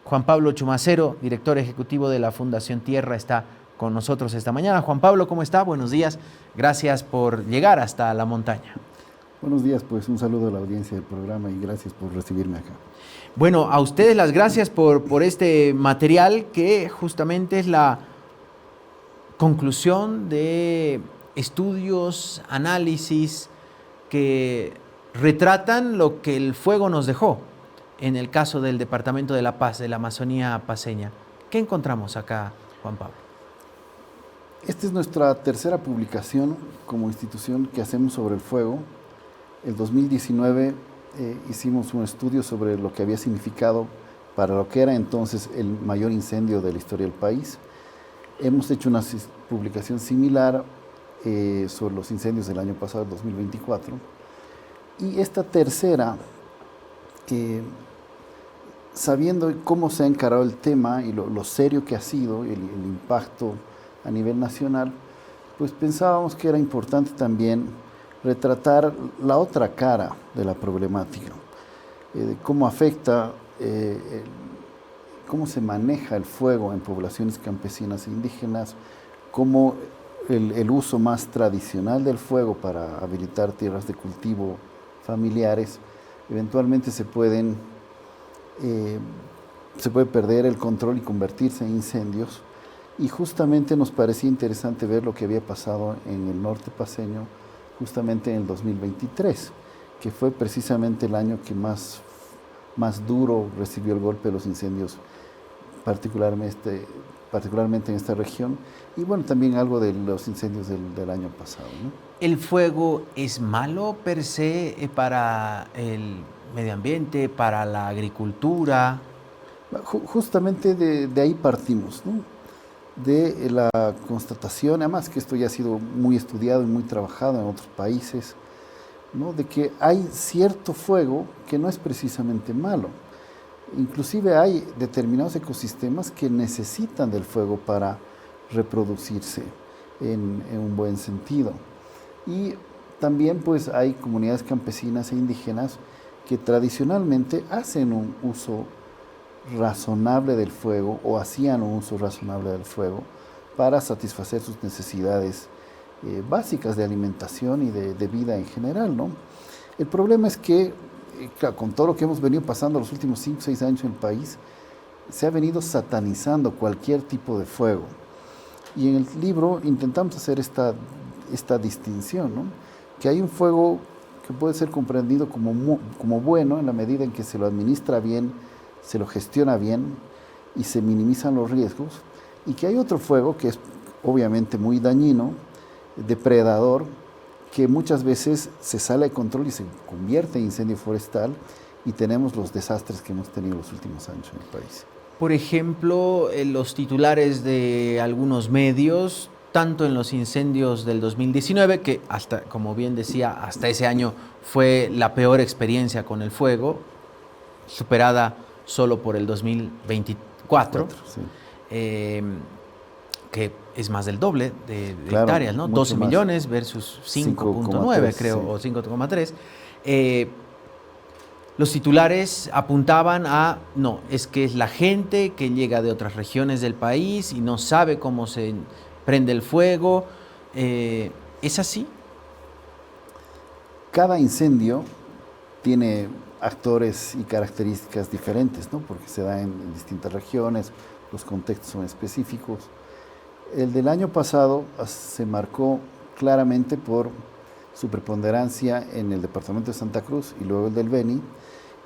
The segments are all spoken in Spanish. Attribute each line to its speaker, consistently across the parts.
Speaker 1: Juan Pablo Chumacero, director ejecutivo de la Fundación Tierra, está con nosotros esta mañana. Juan Pablo, ¿cómo está? Buenos días. Gracias por llegar hasta la montaña.
Speaker 2: Buenos días, pues un saludo a la audiencia del programa y gracias por recibirme acá.
Speaker 1: Bueno, a ustedes las gracias por este material que justamente es la conclusión de estudios, análisis que retratan lo que el fuego nos dejó en el caso del Departamento de La Paz, de la Amazonía paceña. ¿Qué encontramos acá, Juan Pablo?
Speaker 2: Esta es nuestra tercera publicación como institución que hacemos sobre el fuego. El 2019 hicimos un estudio sobre lo que había significado para lo que era entonces el mayor incendio de la historia del país. Hemos hecho una publicación similar sobre los incendios del año pasado, el 2024. Y esta tercera, sabiendo cómo se ha encarado el tema y lo serio que ha sido el impacto a nivel nacional, pues pensábamos que era importante también retratar la otra cara de la problemática, de cómo afecta, cómo se maneja el fuego en poblaciones campesinas e indígenas, cómo el uso más tradicional del fuego para habilitar tierras de cultivo familiares, eventualmente se puede perder el control y convertirse en incendios. Y justamente nos parecía interesante ver lo que había pasado en el norte paceño, justamente en el 2023, que fue precisamente el año que más duro recibió el golpe de los incendios, particularmente en esta región, y bueno, también algo de los incendios del año pasado, ¿no?
Speaker 1: ¿El fuego es malo per se para el medio ambiente, para la agricultura?
Speaker 2: Justamente de ahí partimos, ¿no? De la constatación, además que esto ya ha sido muy estudiado y muy trabajado en otros países, ¿no? De que hay cierto fuego que no es precisamente malo. Inclusive hay determinados ecosistemas que necesitan del fuego para reproducirse en un buen sentido. Y también pues hay comunidades campesinas e indígenas que tradicionalmente hacen un uso razonable del fuego o hacían un uso razonable del fuego para satisfacer sus necesidades básicas de alimentación y de vida en general, ¿no? El problema es que claro, con todo lo que hemos venido pasando los últimos 5 o 6 años en el país, se ha venido satanizando cualquier tipo de fuego. Y en el libro intentamos hacer esta distinción, ¿no? Que hay un fuego que puede ser comprendido como bueno en la medida en que se lo administra bien, se lo gestiona bien y se minimizan los riesgos, y que hay otro fuego que es obviamente muy dañino, depredador, que muchas veces se sale de control y se convierte en incendio forestal, y tenemos los desastres que hemos tenido los últimos años en el país.
Speaker 1: Por ejemplo, los titulares de algunos medios, tanto en los incendios del 2019, que hasta, como bien decía, hasta ese año fue la peor experiencia con el fuego, superada solo por el 2024, sí. Que es más del doble de claro, hectáreas, ¿no? 12 millones versus 5.9, creo, sí. O 5,3. Los titulares apuntaban a, no, es que es la gente que llega de otras regiones del país y no sabe cómo se prende el fuego. ¿Es así?
Speaker 2: Cada incendio tiene actores y características diferentes, ¿no? Porque se da en distintas regiones, los contextos son específicos. El del año pasado se marcó claramente por su preponderancia en el departamento de Santa Cruz y luego el del Beni,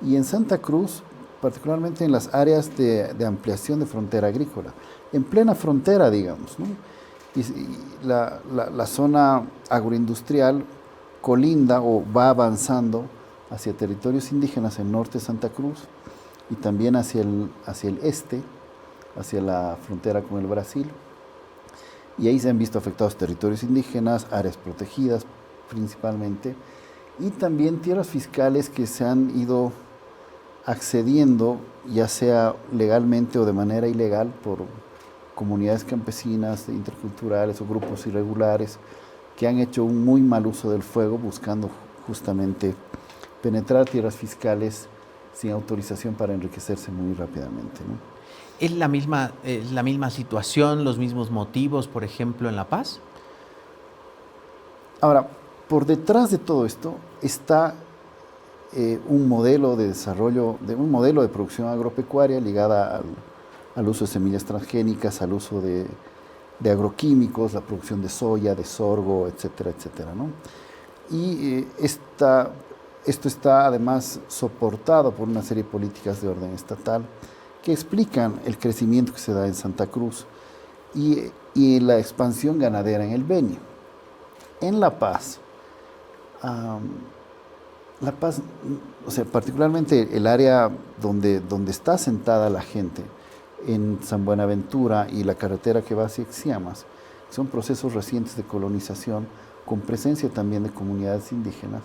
Speaker 2: y en Santa Cruz, particularmente en las áreas de ampliación de frontera agrícola, en plena frontera, digamos, ¿no? Y la zona agroindustrial colinda o va avanzando hacia territorios indígenas en norte de Santa Cruz y también hacia el este, hacia la frontera con el Brasil. Y ahí se han visto afectados territorios indígenas, áreas protegidas principalmente, y también tierras fiscales que se han ido accediendo, ya sea legalmente o de manera ilegal, por comunidades campesinas, interculturales o grupos irregulares que han hecho un muy mal uso del fuego buscando justamente penetrar tierras fiscales sin autorización para enriquecerse muy rápidamente, ¿no?
Speaker 1: ¿Es la misma situación, los mismos motivos, por ejemplo, en La Paz?
Speaker 2: Ahora, por detrás de todo esto está un modelo de desarrollo, un modelo de producción agropecuaria ligada al uso de semillas transgénicas, al uso de agroquímicos, la producción de soya, de sorgo, etcétera, etcétera, ¿no? Y esto está además soportado por una serie de políticas de orden estatal que explican el crecimiento que se da en Santa Cruz y la expansión ganadera en el Beni. En La Paz, o sea, particularmente el área donde está sentada la gente, en San Buenaventura y la carretera que va hacia Xiamas, son procesos recientes de colonización con presencia también de comunidades indígenas,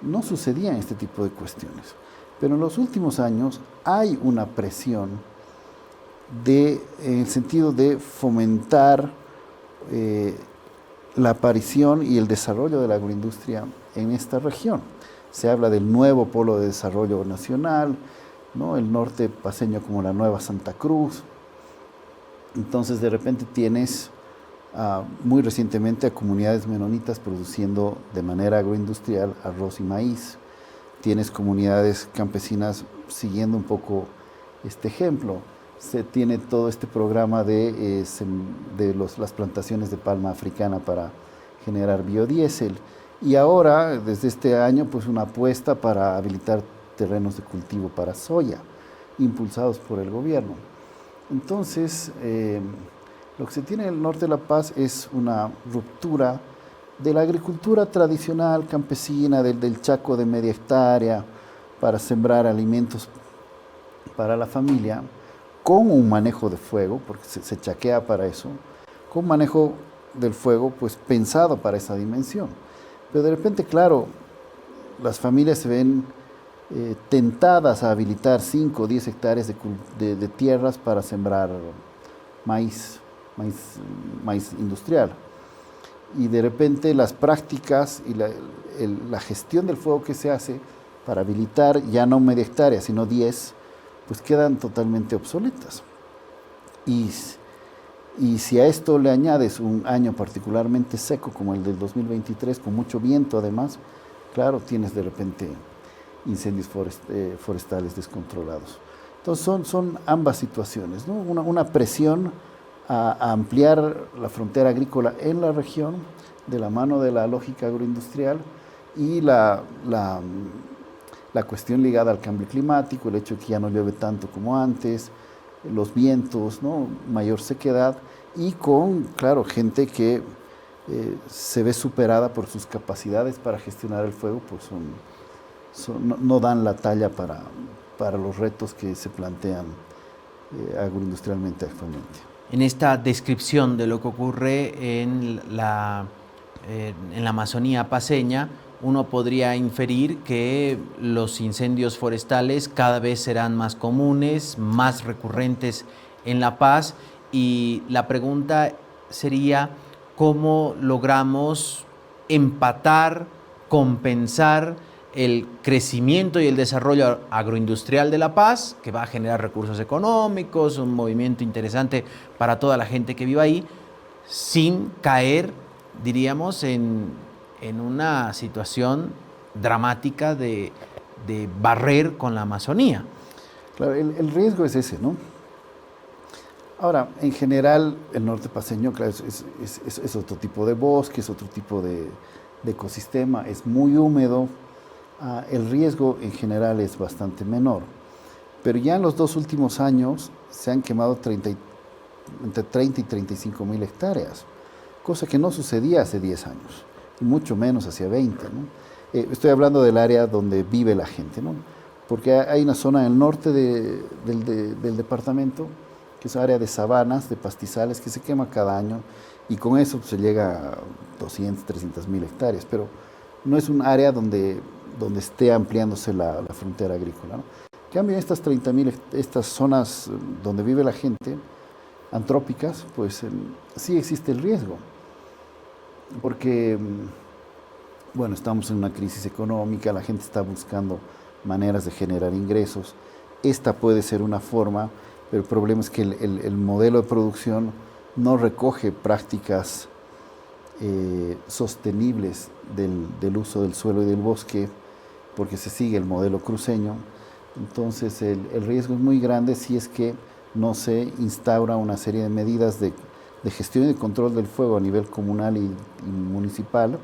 Speaker 2: no sucedían este tipo de cuestiones. Pero en los últimos años hay una presión en el sentido de fomentar la aparición y el desarrollo de la agroindustria en esta región. Se habla del nuevo polo de desarrollo nacional, ¿no? El norte paceño como la nueva Santa Cruz. Entonces de repente tienes muy recientemente a comunidades menonitas produciendo de manera agroindustrial arroz y maíz. Tienes comunidades campesinas siguiendo un poco este ejemplo. Se tiene todo este programa de las plantaciones de palma africana para generar biodiesel. Y ahora, desde este año, pues una apuesta para habilitar terrenos de cultivo para soya, impulsados por el gobierno. Entonces, lo que se tiene en el norte de La Paz es una ruptura de la agricultura tradicional campesina, del chaco de media hectárea, para sembrar alimentos para la familia, con un manejo de fuego, porque se chaquea para eso, con manejo del fuego pues pensado para esa dimensión. Pero de repente, claro, las familias se ven tentadas a habilitar 5 o 10 hectáreas de tierras para sembrar maíz industrial. Y de repente las prácticas y la gestión del fuego que se hace para habilitar ya no media hectárea, sino 10, pues quedan totalmente obsoletas. Y si a esto le añades un año particularmente seco como el del 2023, con mucho viento además, claro, tienes de repente incendios forestales descontrolados. Entonces son ambas situaciones, ¿no? Una presión a ampliar la frontera agrícola en la región de la mano de la lógica agroindustrial y la cuestión ligada al cambio climático, el hecho de que ya no llueve tanto como antes, los vientos, ¿no? Mayor sequedad y con, claro, gente que se ve superada por sus capacidades para gestionar el fuego, pues no dan la talla para los retos que se plantean agroindustrialmente actualmente.
Speaker 1: En esta descripción de lo que ocurre en la Amazonía paceña, uno podría inferir que los incendios forestales cada vez serán más comunes, más recurrentes en La Paz, y la pregunta sería cómo logramos empatar, compensar el crecimiento y el desarrollo agroindustrial de La Paz, que va a generar recursos económicos, un movimiento interesante para toda la gente que vive ahí, sin caer, diríamos, en una situación dramática de barrer con la Amazonía.
Speaker 2: Claro, el riesgo es ese, ¿no? Ahora, en general, el norte paceño, claro, es otro tipo de bosque, es otro tipo de ecosistema, es muy húmedo. El riesgo en general es bastante menor. Pero ya en los 2 últimos años se han quemado entre 30 y 35 mil hectáreas, cosa que no sucedía hace 10 años, y mucho menos hacia 20, ¿no? Estoy hablando del área donde vive la gente, ¿no? Porque hay una zona en el norte del departamento, que es área de sabanas, de pastizales, que se quema cada año, y con eso se llega a 200, 300 mil hectáreas, pero no es un área donde esté ampliándose la frontera agrícola, ¿no? En cambio, estas zonas donde vive la gente, antrópicas, pues sí existe el riesgo, porque, bueno, estamos en una crisis económica, la gente está buscando maneras de generar ingresos. Esta puede ser una forma, pero el problema es que el modelo de producción no recoge prácticas sostenibles del uso del suelo y del bosque, porque se sigue el modelo cruceño. Entonces el riesgo es muy grande si es que no se instaura una serie de medidas de gestión y de control del fuego a nivel comunal y municipal,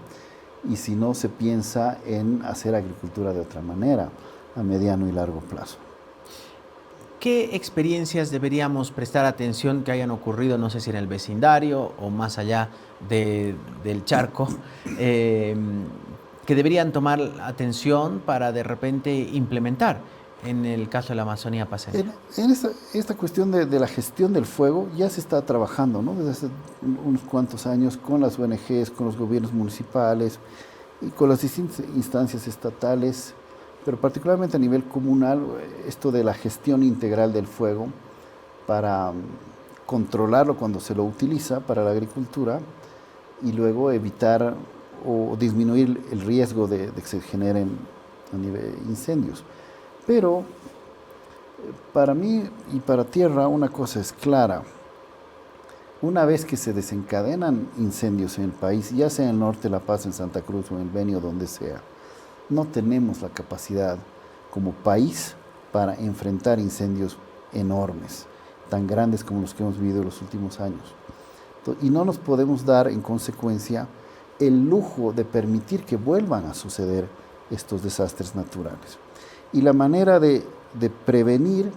Speaker 2: y si no se piensa en hacer agricultura de otra manera, a mediano y largo plazo.
Speaker 1: ¿Qué experiencias deberíamos prestar atención que hayan ocurrido, no sé si en el vecindario o más allá del charco, que deberían tomar atención para de repente implementar en el caso de la Amazonía paceña?
Speaker 2: En esta cuestión de la gestión del fuego ya se está trabajando, ¿no?, desde hace unos cuantos años con las ONGs, con los gobiernos municipales y con las distintas instancias estatales, pero particularmente a nivel comunal, esto de la gestión integral del fuego para controlarlo cuando se lo utiliza para la agricultura y luego evitar o disminuir el riesgo de que se generen a nivel incendios. Pero para mí y para tierra una cosa es clara: una vez que se desencadenan incendios en el país, ya sea en el norte de La Paz, en Santa Cruz o en el Beni o donde sea, no tenemos la capacidad como país para enfrentar incendios enormes, tan grandes como los que hemos vivido en los últimos años. Y no nos podemos dar, en consecuencia, el lujo de permitir que vuelvan a suceder estos desastres naturales. Y la manera de prevenir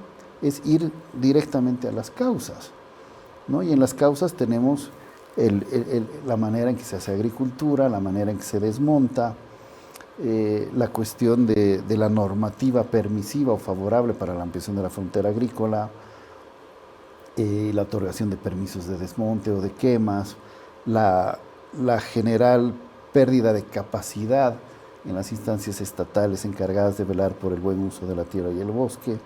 Speaker 2: es ir directamente a las causas, ¿no? Y en las causas tenemos la manera en que se hace agricultura, la manera en que se desmonta, la cuestión de la normativa permisiva o favorable para la ampliación de la frontera agrícola, la otorgación de permisos de desmonte o de quemas, la general pérdida de capacidad en las instancias estatales encargadas de velar por el buen uso de la tierra y el bosque,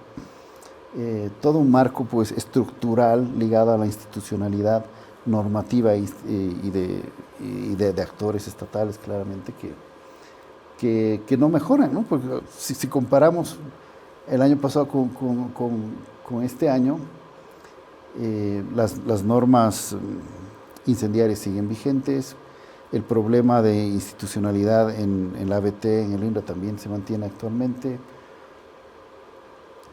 Speaker 2: todo un marco pues estructural ligado a la institucionalidad normativa y de actores estatales claramente que no mejoran, ¿no? Porque si comparamos el año pasado con este año, las normas incendiarias siguen vigentes. El problema de institucionalidad en la ABT, en el INRA, también se mantiene actualmente.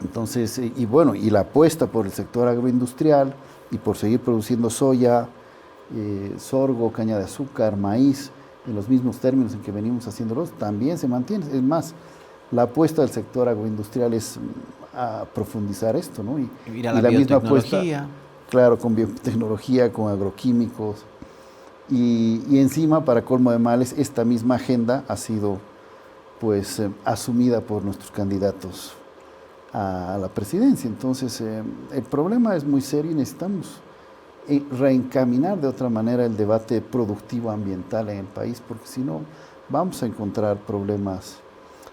Speaker 2: Entonces, y la apuesta por el sector agroindustrial y por seguir produciendo soya, sorgo, caña de azúcar, maíz, en los mismos términos en que venimos haciéndolos, también se mantiene. Es más, la apuesta del sector agroindustrial es a profundizar esto, ¿no?
Speaker 1: Ir a la misma apuesta,
Speaker 2: claro, con biotecnología, con agroquímicos. Y encima, para colmo de males, esta misma agenda ha sido pues asumida por nuestros candidatos a la presidencia. Entonces, el problema es muy serio y necesitamos reencaminar de otra manera el debate productivo ambiental en el país, porque si no, vamos a encontrar problemas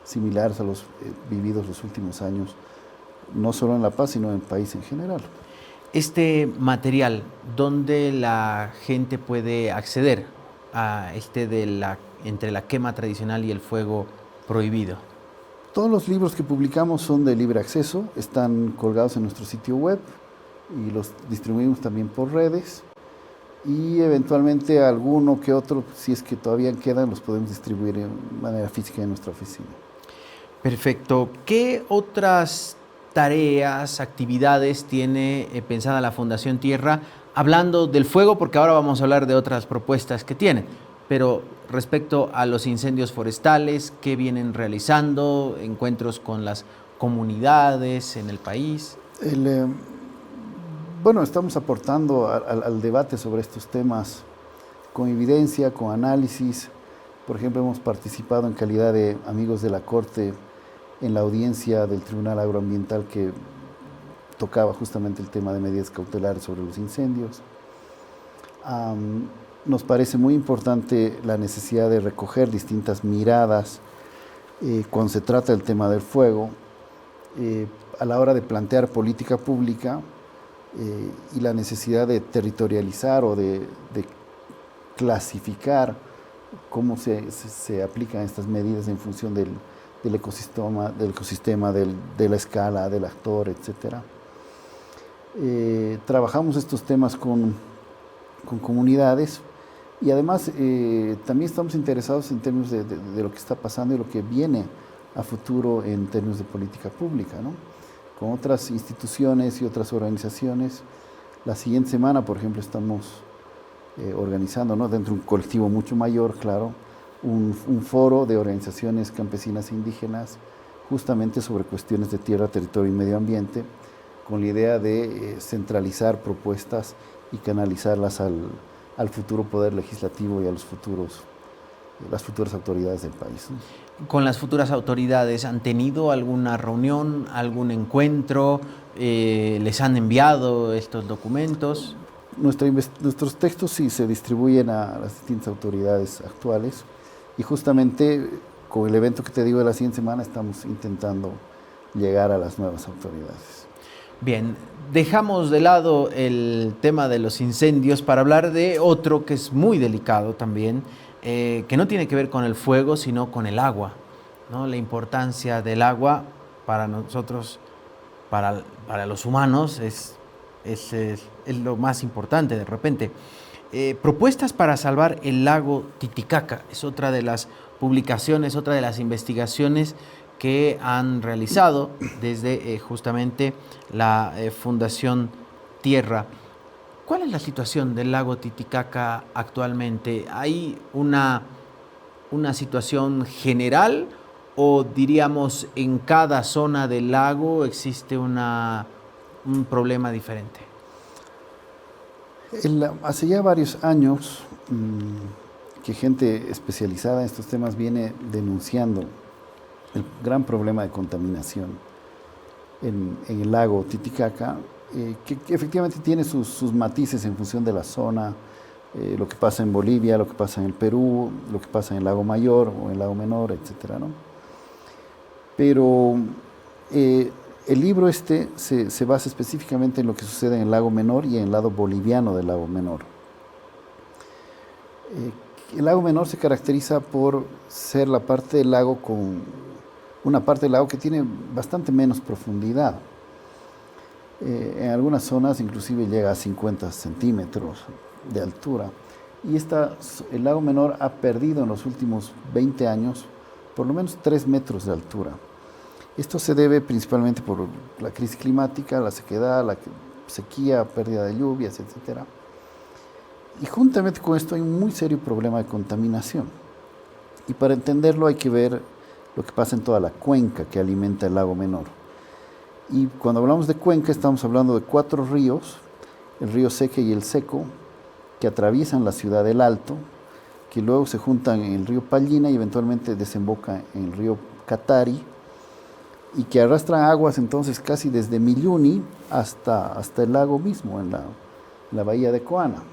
Speaker 2: similares a los vividos los últimos años, no solo en La Paz, sino en el país en general.
Speaker 1: Este material, ¿dónde la gente puede acceder a entre la quema tradicional y el fuego prohibido?
Speaker 2: Todos los libros que publicamos son de libre acceso, están colgados en nuestro sitio web y los distribuimos también por redes, y eventualmente alguno que otro, si es que todavía quedan, los podemos distribuir de manera física en nuestra oficina.
Speaker 1: Perfecto. ¿Qué otras tareas, actividades tiene pensada la Fundación Tierra, hablando del fuego, porque ahora vamos a hablar de otras propuestas que tienen, pero respecto a los incendios forestales, qué vienen realizando, encuentros con las comunidades en el país?
Speaker 2: Bueno, estamos aportando al debate sobre estos temas con evidencia, con análisis. Por ejemplo, hemos participado en calidad de amigos de la Corte en la audiencia del Tribunal Agroambiental que tocaba justamente el tema de medidas cautelares sobre los incendios. Nos parece muy importante la necesidad de recoger distintas miradas cuando se trata del tema del fuego, a la hora de plantear política pública, y la necesidad de territorializar o de clasificar cómo se aplican estas medidas en función del del ecosistema de la escala, del actor, etc. Trabajamos estos temas con comunidades y además también estamos interesados en términos de lo que está pasando y lo que viene a futuro en términos de política pública, ¿no? Con otras instituciones y otras organizaciones. La siguiente semana, por ejemplo, estamos organizando, ¿no?, dentro de un colectivo mucho mayor, claro, un foro de organizaciones campesinas e indígenas justamente sobre cuestiones de tierra, territorio y medio ambiente, con la idea de centralizar propuestas y canalizarlas al futuro poder legislativo y a las futuras autoridades del país, ¿no?
Speaker 1: Con las futuras autoridades, ¿han tenido alguna reunión, algún encuentro? ¿Les han enviado estos documentos?
Speaker 2: Nuestros textos sí se distribuyen a las distintas autoridades actuales y justamente con el evento que te digo de la siguiente semana estamos intentando llegar a las nuevas autoridades.
Speaker 1: Bien, dejamos de lado el tema de los incendios para hablar de otro que es muy delicado también, que no tiene que ver con el fuego, sino con el agua, ¿no? La importancia del agua para nosotros, para los humanos, es lo más importante de repente. Propuestas para salvar el lago Titicaca es otra de las publicaciones, otra de las investigaciones que han realizado desde justamente la Fundación Tierra. ¿Cuál es la situación del lago Titicaca actualmente? ¿Hay una situación general o diríamos en cada zona del lago existe un problema diferente?
Speaker 2: Hace ya varios años que gente especializada en estos temas viene denunciando el gran problema de contaminación en el lago Titicaca, que efectivamente tiene sus matices en función de la zona, lo que pasa en Bolivia, lo que pasa en el Perú, lo que pasa en el lago Mayor o en el lago Menor, etcétera, ¿no? Pero el libro se basa específicamente en lo que sucede en el lago Menor y en el lado boliviano del lago Menor. El lago Menor se caracteriza por ser la parte del lago una parte del lago que tiene bastante menos profundidad. En algunas zonas inclusive llega a 50 centímetros de altura. Y el lago Menor ha perdido en los últimos 20 años por lo menos 3 metros de altura. Esto se debe principalmente por la crisis climática, la sequedad, la sequía, pérdida de lluvias, etc. Y juntamente con esto hay un muy serio problema de contaminación. Y para entenderlo hay que ver lo que pasa en toda la cuenca que alimenta el lago Menor. Y cuando hablamos de cuenca estamos hablando de 4 ríos, el río Seque y el Seco, que atraviesan la ciudad del Alto, que luego se juntan en el río Pallina y eventualmente desembocan en el río Catari, y que arrastran aguas entonces casi desde Milluni hasta el lago mismo, en la bahía de Coana.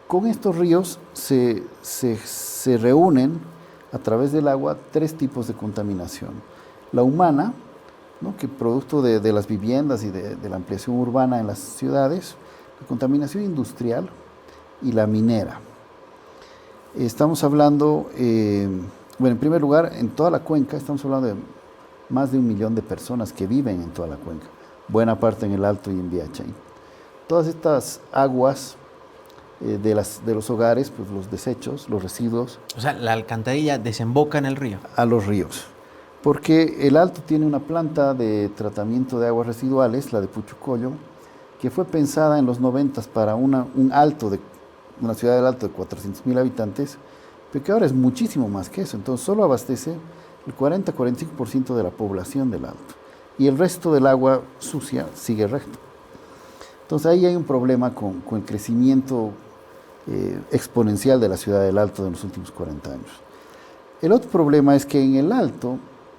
Speaker 2: Con estos ríos se reúnen a través del agua 3 tipos de contaminación. La humana, ¿no?, que producto de las viviendas y de la ampliación urbana en las ciudades, la contaminación industrial y la minera. Estamos hablando, en primer lugar, en toda la cuenca estamos hablando de más de 1 millón de personas que viven en toda la cuenca, buena parte en el Alto y en Viachay. Todas estas aguas de los hogares, pues los desechos, los residuos.
Speaker 1: O sea, la alcantarilla desemboca en el río.
Speaker 2: A los ríos. Porque el Alto tiene una planta de tratamiento de aguas residuales, la de Puchucollo, que fue pensada en los 90 para una ciudad del Alto de 400,000 habitantes, pero que ahora es muchísimo más que eso. Entonces solo abastece el 40-45% de la población del Alto. Y el resto del agua sucia sigue recto. Entonces ahí hay un problema con el crecimiento exponencial de la ciudad del Alto de los últimos 40 años. El otro problema es que en el Alto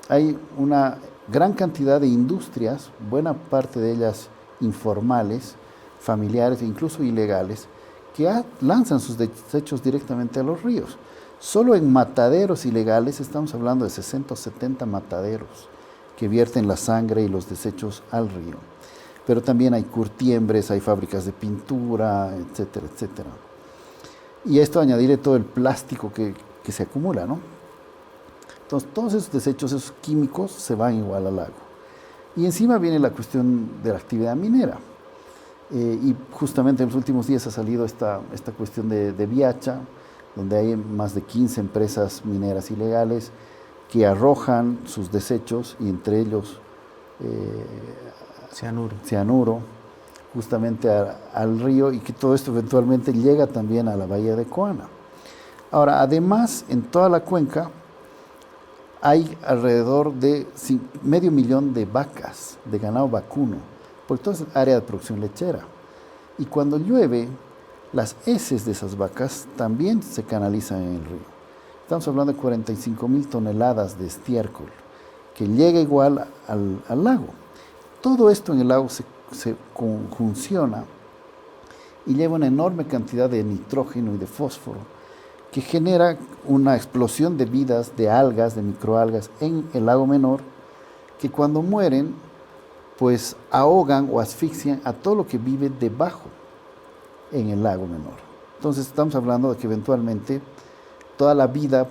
Speaker 2: hay una gran cantidad de industrias, buena parte de ellas informales, familiares e incluso ilegales, que lanzan sus desechos directamente a los ríos. Solo en mataderos ilegales estamos hablando de 60 o 70 mataderos que vierten la sangre y los desechos al río. Pero también hay curtiembres, hay fábricas de pintura, etcétera, etcétera. Y a esto añadirle todo el plástico que se acumula, ¿no? Entonces, todos esos desechos, esos químicos, se van igual al lago. Y encima viene la cuestión de la actividad minera. Y justamente en los últimos días ha salido esta cuestión de Viacha, donde hay más de 15 empresas mineras ilegales que arrojan sus desechos, y entre ellos cianuro, justamente al río, y que todo esto eventualmente llega también a la bahía de Coana. Ahora, además, en toda la cuenca hay alrededor de 500,000 de vacas, de ganado vacuno, porque toda es área de producción lechera. Y cuando llueve, las heces de esas vacas también se canalizan en el río. Estamos hablando de 45,000 toneladas de estiércol, que llega igual al lago. Todo esto en el lago se conjunciona y lleva una enorme cantidad de nitrógeno y de fósforo, que genera una explosión de vidas, de algas, de microalgas en el lago menor, que cuando mueren, pues ahogan o asfixian a todo lo que vive debajo en el lago menor. Entonces estamos hablando de que eventualmente toda la vida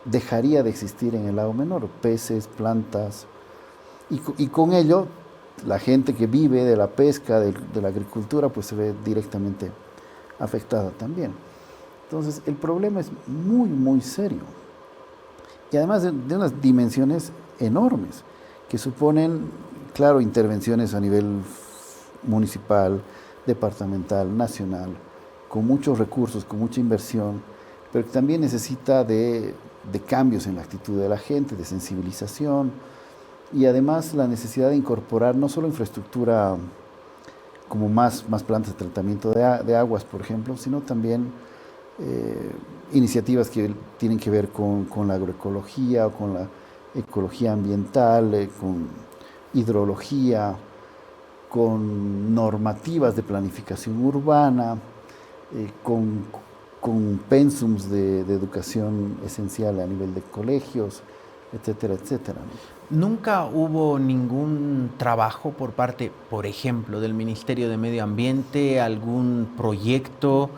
Speaker 2: dejaría de existir en el lago menor, peces, plantas, y con ello la gente que vive de la pesca, de la agricultura, pues se ve directamente afectada también. Entonces el problema es muy, muy serio, y además de unas dimensiones enormes, que suponen, claro, intervenciones a nivel municipal, departamental, nacional, con muchos recursos, con mucha inversión, pero que también necesita de cambios en la actitud de la gente, de sensibilización, y además la necesidad de incorporar no solo infraestructura como más plantas de tratamiento de aguas, por ejemplo, sino también iniciativas que tienen que ver con la agroecología, o con la ecología ambiental, con hidrología, con normativas de planificación urbana, con pensums de educación esencial a nivel de colegios, etcétera, etcétera.
Speaker 1: ¿Nunca hubo ningún trabajo por parte, por ejemplo, del Ministerio de Medio Ambiente, algún proyecto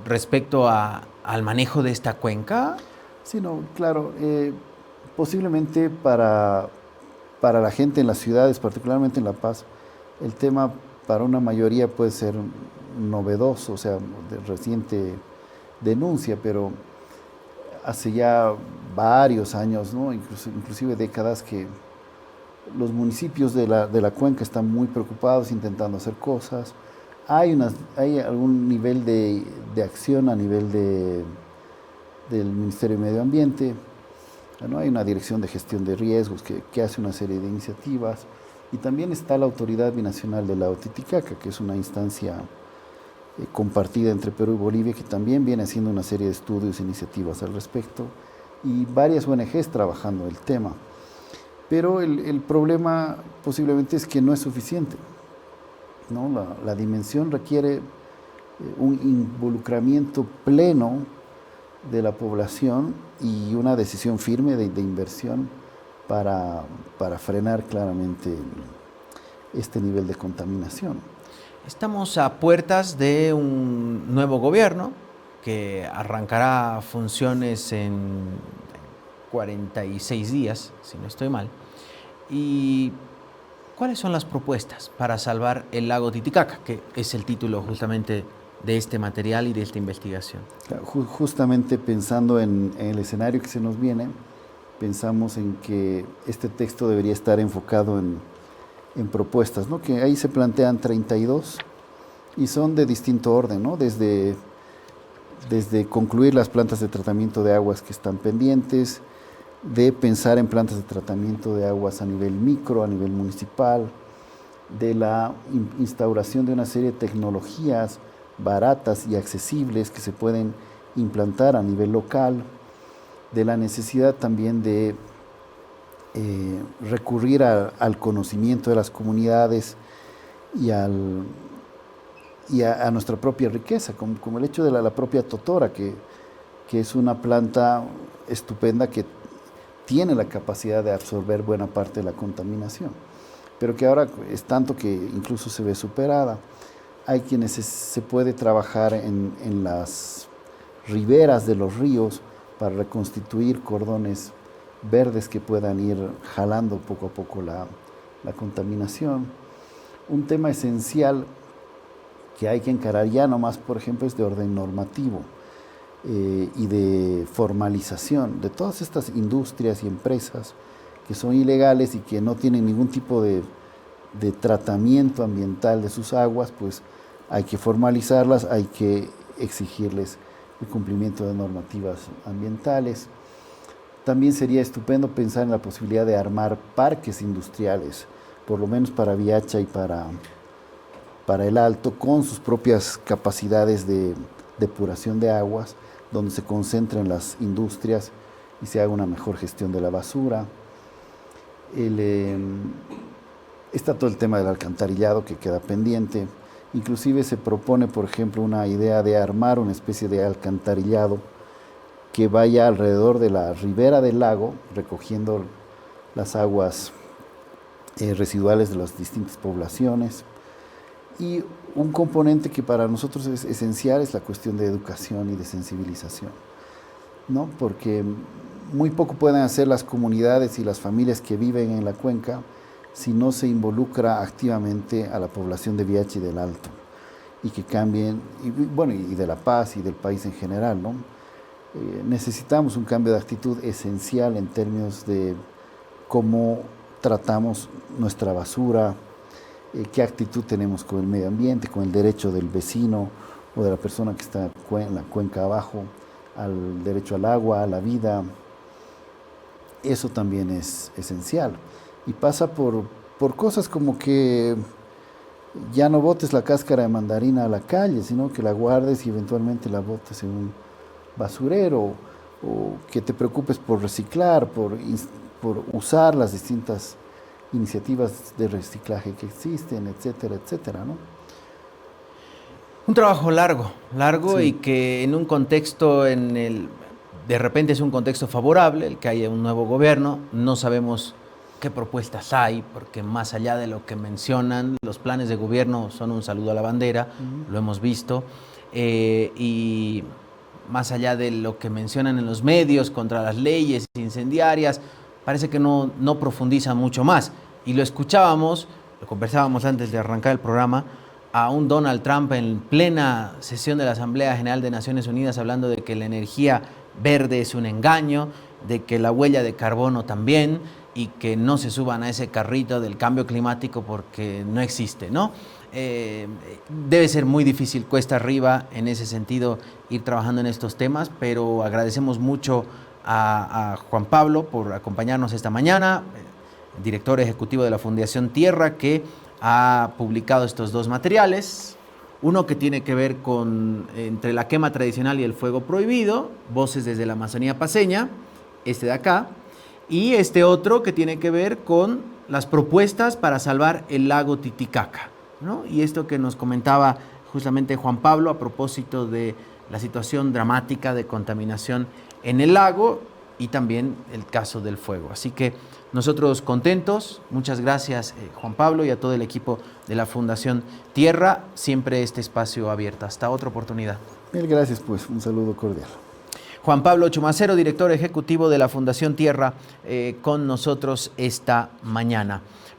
Speaker 1: respecto al manejo de esta cuenca?
Speaker 2: Sí, no, claro. Posiblemente para la gente en las ciudades, particularmente en La Paz, el tema para una mayoría puede ser novedoso, o sea, de reciente denuncia, pero hace ya varios años, ¿no? Inclusive décadas, que los municipios de la cuenca están muy preocupados, intentando hacer cosas. Hay algún nivel de acción a nivel del Ministerio de Medio Ambiente, ¿no? Hay una dirección de gestión de riesgos que hace una serie de iniciativas, y también está la Autoridad Binacional del Lago Titicaca, que es una instancia compartida entre Perú y Bolivia, que también viene haciendo una serie de estudios e iniciativas al respecto, y varias ONGs trabajando el tema. Pero el problema posiblemente es que no es suficiente, ¿no? La dimensión requiere un involucramiento pleno de la población y una decisión firme de inversión para frenar claramente este nivel de contaminación.
Speaker 1: Estamos a puertas de un nuevo gobierno que arrancará funciones en 46 días, si no estoy mal. ¿Y cuáles son las propuestas para salvar el lago Titicaca, que es el título justamente de este material y de esta investigación?
Speaker 2: Justamente pensando en el escenario que se nos viene, pensamos en que este texto debería estar enfocado en propuestas, ¿no? Que ahí se plantean 32 y son de distinto orden, ¿no? Desde concluir las plantas de tratamiento de aguas que están pendientes, de pensar en plantas de tratamiento de aguas a nivel micro, a nivel municipal, de la instauración de una serie de tecnologías baratas y accesibles que se pueden implantar a nivel local, de la necesidad también de recurrir al conocimiento de las comunidades y a nuestra propia riqueza, como el hecho de la propia totora, que es una planta estupenda que tiene la capacidad de absorber buena parte de la contaminación, pero que ahora es tanto que incluso se ve superada. Hay quienes se puede trabajar en las riberas de los ríos para reconstituir cordones verdes que puedan ir jalando poco a poco la contaminación. Un tema esencial que hay que encarar ya nomás, por ejemplo, es de orden normativo y de formalización de todas estas industrias y empresas que son ilegales y que no tienen ningún tipo de tratamiento ambiental de sus aguas. Pues hay que formalizarlas, hay que exigirles el cumplimiento de normativas ambientales. También sería estupendo pensar en la posibilidad de armar parques industriales, por lo menos para Viacha y para el Alto, con sus propias capacidades de depuración de aguas, donde se concentren las industrias y se haga una mejor gestión de la basura. Está todo el tema del alcantarillado que queda pendiente. Inclusive se propone, por ejemplo, una idea de armar una especie de alcantarillado que vaya alrededor de la ribera del lago, recogiendo las aguas residuales de las distintas poblaciones. Y un componente que para nosotros es esencial es la cuestión de educación y de sensibilización, ¿no? Porque muy poco pueden hacer las comunidades y las familias que viven en la cuenca si no se involucra activamente a la población de Viacha y del Alto, y que cambien, y de La Paz y del país en general, ¿no? Necesitamos un cambio de actitud esencial en términos de cómo tratamos nuestra basura, qué actitud tenemos con el medio ambiente, con el derecho del vecino o de la persona que está en la cuenca abajo, al derecho al agua, a la vida. Eso también es esencial. Y pasa por cosas como que ya no botes la cáscara de mandarina a la calle, sino que la guardes y eventualmente la botes en un basurero, o que te preocupes por reciclar, por usar las distintas iniciativas de reciclaje que existen, etcétera, etcétera, ¿no?
Speaker 1: Un trabajo largo sí. Y que en un contexto de repente es un contexto favorable, el que haya un nuevo gobierno, no sabemos qué propuestas hay, porque más allá de lo que mencionan, los planes de gobierno son un saludo a la bandera, lo hemos visto, y más allá de lo que mencionan en los medios contra las leyes incendiarias, parece que no profundizan mucho más. Y lo escuchábamos, lo conversábamos antes de arrancar el programa, a un Donald Trump en plena sesión de la Asamblea General de Naciones Unidas hablando de que la energía verde es un engaño, de que la huella de carbono también, y que no se suban a ese carrito del cambio climático porque no existe, ¿no? Debe ser muy difícil, cuesta arriba en ese sentido ir trabajando en estos temas, pero agradecemos mucho a Juan Pablo por acompañarnos esta mañana, director ejecutivo de la Fundación Tierra, que ha publicado estos dos materiales. Uno que tiene que ver con entre la quema tradicional y el fuego prohibido, voces desde la Amazonía paceña, este de acá, y este otro que tiene que ver con las propuestas para salvar el lago Titicaca, ¿no? Y esto que nos comentaba justamente Juan Pablo a propósito de la situación dramática de contaminación en el lago y también el caso del fuego. Así que nosotros contentos, muchas gracias Juan Pablo y a todo el equipo de la Fundación Tierra, siempre este espacio abierto. Hasta otra oportunidad.
Speaker 2: Mil gracias, pues, un saludo cordial.
Speaker 1: Juan Pablo Chumacero, director ejecutivo de la Fundación Tierra, con nosotros esta mañana.